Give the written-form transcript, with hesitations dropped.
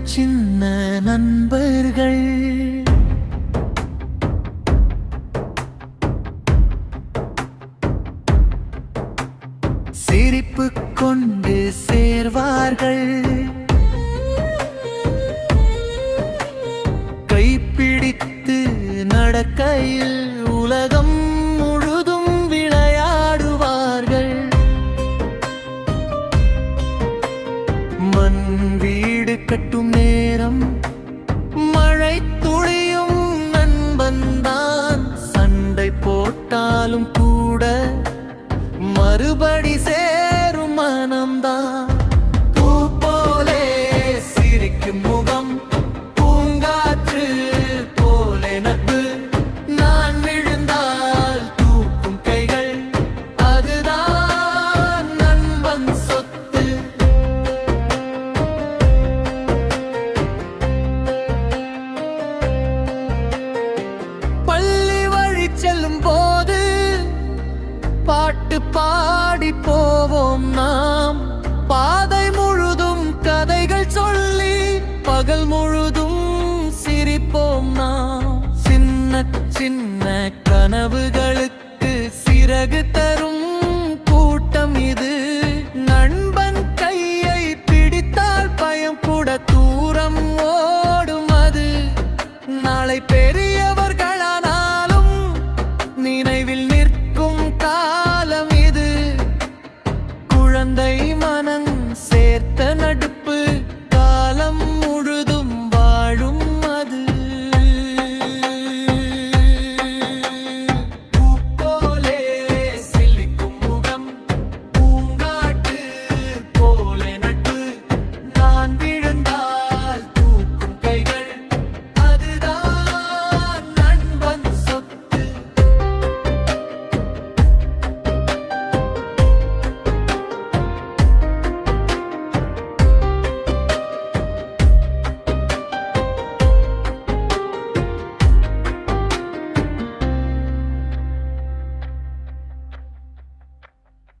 சின்ன நண்பர்கள். சிரிப்பு கொண்டு சேர்வார்கள், கைப்பிடித்து நடக்கையில் உலகம் முழுதும் விளையாடுவார்கள். மண் வீடு கட்டும் நேரம் மழை துளியும் நண்பன்தான். சண்டை போட்டாலும் கூட மறுபடி சேரும் மனம்தான். பூ போலே சிரிக்கும் முகம், பூங்காற்று போலே நட்பு. நான் விழுந்தால் தூக்கும் கைகள், அதுதான் நண்பன் சொத்து. பள்ளி வழி செல்லும் போது பாட்டு பாடி போவோம் நாம். பாதை முழுதும் கதைகள் சொல்லி பகல் முழுதும் சிரிப்போம் நாம்.